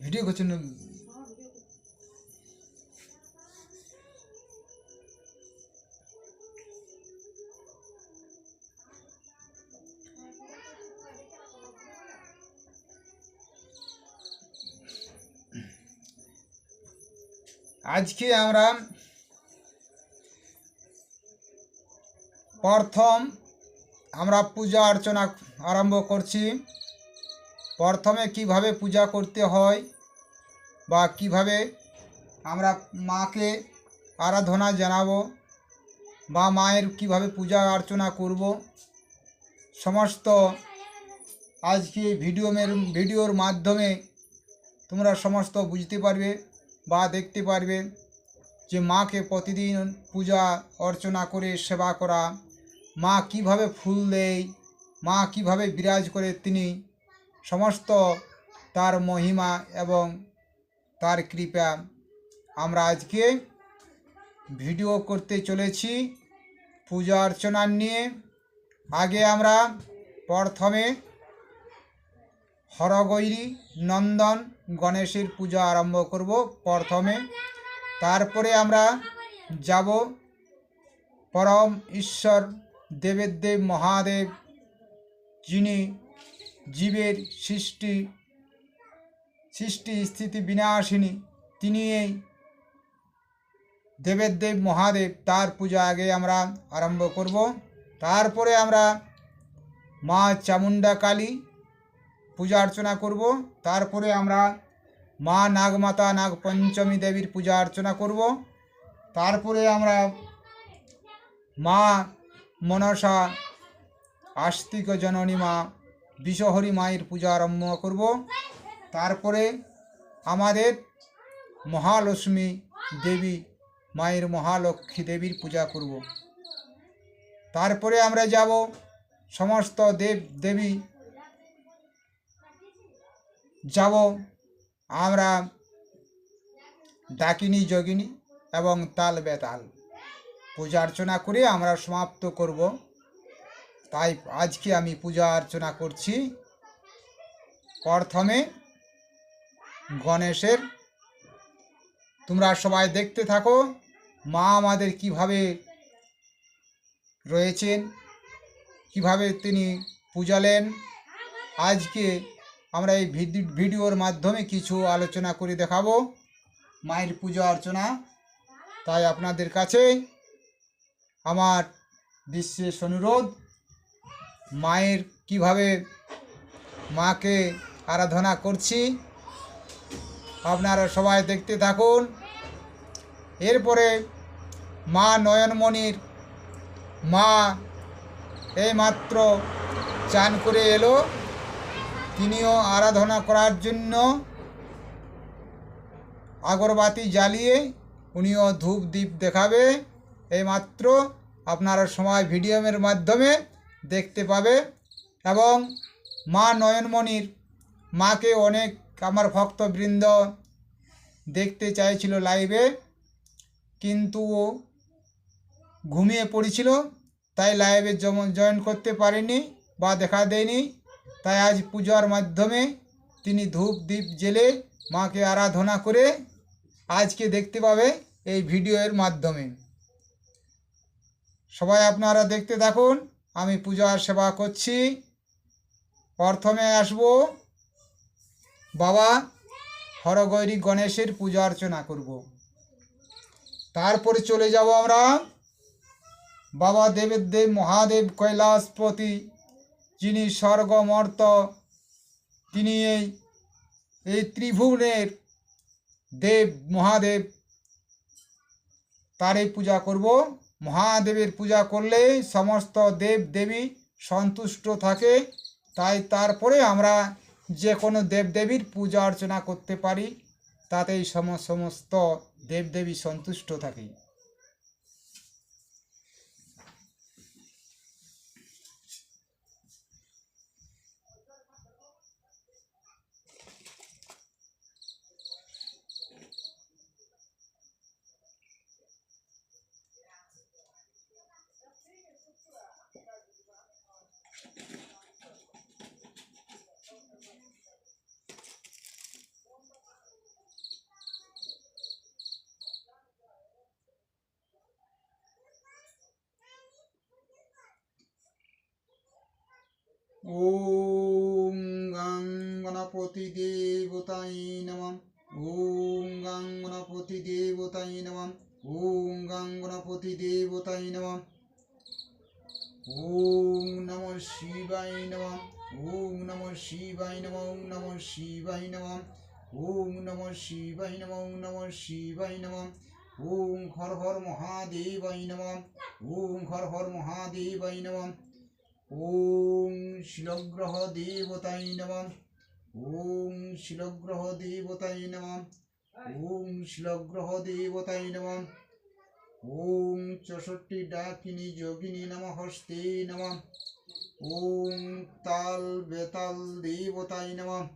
Video করছেন? আজকে আমরা প্রথম পূজা অর্চনা আরম্ভ করছি। প্রথমে কিভাবে পূজা করতে হয় বা কিভাবে আমরা মাকে আরাধনা জানাবো বা মায়ের কিভাবে পূজা অর্চনা করব, সমস্ত আজকে ভিডিওর মাধ্যমে তোমরা সমস্ত বুঝতে পারবে বা দেখতে পারবে যে মাকে প্রতিদিন পূজা অর্চনা করে সেবা করা, মা কিভাবে ফুল দেয়, মা কিভাবে বিরাজ করে, তিনি সমস্ত তার মহিমা এবং তার কৃপা আমরা আজকে ভিডিও করতে চলেছি পূজা অর্চনা নিয়ে। আগে আমরা প্রথমে হরগৌরী নন্দন গণেশের পূজা আরম্ভ করব প্রথমে। তারপরে আমরা যাব পরম ঈশ্বর দেবের মহাদেব, যিনি জীবের সৃষ্টি স্থিতি বিনাশিনী, তিনি এই দেব মহাদেব, তার পূজা আগে আমরা আরম্ভ করব। তারপরে আমরা মা চামুণ্ডা কালী পূজা অর্চনা করব। তারপরে আমরা মা নাগমাতা নাগপঞ্চমী দেবীর পূজা অর্চনা করব। তারপরে আমরা মা মনসা আস্তিক জননী মা বিষহরী মায়ের পূজা আরম্ভ করব। তারপরে আমাদের মহালক্ষ্মী দেবী মায়ের মহালক্ষ্মী দেবীর পূজা করব। তারপরে আমরা যাব সমস্ত দেব দেবী যাব আমরা ডাকিনী যোগিনী এবং তাল বেতাল পূজা অর্চনা করে আমরা সমাপ্ত করব। তাই আজকে আমি পূজা অর্চনা করছি প্রথমে গণেশের। তোমরা সবাই দেখতে থাকো মা আমাদের কিভাবে রয়েছেন, কিভাবে তিনি পূজালেন। আজকে আমরা এই ভিডিওর মাধ্যমে কিছু আলোচনা করে দেখাবো মায়ের পূজা অর্চনা। তাই আপনাদের কাছে আমার বিশেষ অনুরোধ, মায়ের কিভাবে মাকে আরাধনা করছি আপনারা সবাই দেখতে থাকুন। এরপরে মা নয়নমণির মা এইমাত্র চান করে এলো, তিনিও আরাধনা করার জন্য আগরবাতি জ্বালিয়ে উনিও ধূপ দীপ দেখাবে। এইমাত্র আপনারা সবাই ভিডিওর মাধ্যমে দেখতে পাবে। এবং মা নয়নমণির মাকে অনেক আমার ভক্তবৃন্দ দেখতে চাইছিল লাইভে, কিন্তু ও ঘুমিয়ে পড়েছিল, তাই লাইভে জয়েন করতে পারেনি বা দেখা দেয়নি। তাই আজ পূজার মাধ্যমে তিনি ধূপ দীপ জেলে মাকে আরাধনা করে আজকে দেখতে পাবে এই ভিডিওর মাধ্যমে। সবাই আপনারা দেখতে থাকুন, আমি পূজার সেবা করছি। প্রথমে আসব বাবা হরগৌরী গণেশের পূজা অর্চনা করব। তারপরে চলে যাব আমরা বাবা দেব মহাদেব কৈলাসপতি, যিনি স্বর্গমর্ত, তিনি এই ত্রিভুবনের দেব মহাদেব, তারই পূজা করব। মহাদেবের পূজা করলে সমস্ত দেব দেবী সন্তুষ্ট থাকে, তাই তারপরে আমরা যে কোনো দেবদেবীর পূজা অর্চনা করতে পারি, তাতেই সমস্ত দেবদেবী সন্তুষ্ট থাকে। ওম গাং গণপতি দেবতাই নমঃ। ওম গাং গণপতি দেবতাই নমঃ। ওম গাং গণপতি দেবতাই নমঃ। ওম নমঃ শিবায় নমঃ। ওম নমঃ শিবায় নমঃ। ওম নমঃ শিবায় নমঃ। ওম নমঃ শিবায় নমঃ। ওম নমঃ শিবায় নমঃ। ওম হর হর মহাদেবায় নমঃ। ওম হর হর মহাদেবায় নমঃ। ওম শিলগ্রহ দেবতায় নমঃ। ওম শিলগ্রহ দেবতায় নমঃ। ওম শিলগ্রহ দেবতায় নমঃ। ওম 64 ডাকিনী যোগিনী নমস্তে নমঃ। ওম তাল বেতাল দেবতায় নমঃ।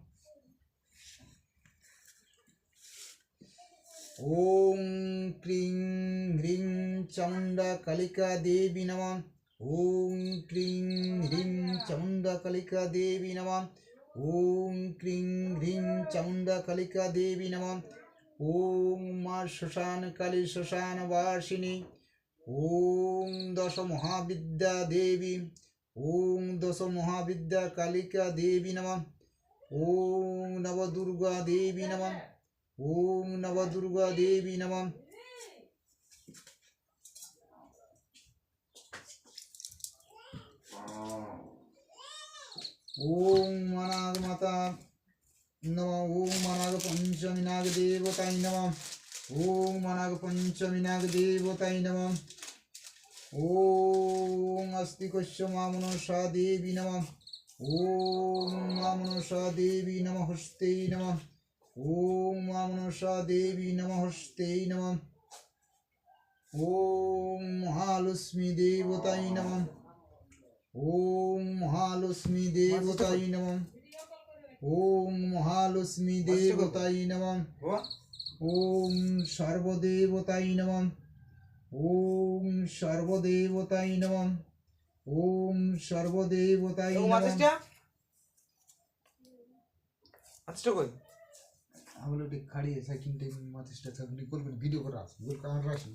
ওম ক্রিং হ্রিং চামুণ্ডা কালিকা দেবী নমঃ। ওম ক্রিং হ্রিং চামুণ্ডা কালিকা দেবী নমঃ। ওম ক্রিং হ্রিং চামুণ্ডা কালিকা দেবী নমঃ। ওম মা শ্মশান কালী শ্মশান বাসিনী। ওম দশ মহাবিদ্যা দেবী। ওম দশ মহাবিদ্যা কালিকা দেবী নমঃ। ওম নবদুর্গা দেবী নমঃ। ওম নবদুর্গা দেবী নমঃ। ওম মনাগ মাতা নমঃ। ওম মনাগ পঞ্চমী নাগ দেবতায় নমঃ। ওম মনাগ পঞ্চমী নাগ দেবতায় নমঃ। ওম আস্তিকস্য মা মনসা দেবী নমঃ। ওম মা মনসা দেবী নমস্তে নমঃ। ওম মা মনসা দেবী নমস্তে নমঃ। ওম মহালক্ষ্মী দেবতায় নমঃ। ওম মহালক্ষ্মী দেবতায় নমঃ। ওম মহালক্ষ্মী দেবতায় নমঃ। ওম সর্বদেবতায় নমঃ। ওম সর্বদেবতায় নমঃ। ওম সর্বদেবতায় নমঃ। আমি খাড়িয়ে সাইকেল মাথিসটা করবেন ভিডিও করা আছে বল কার রাখি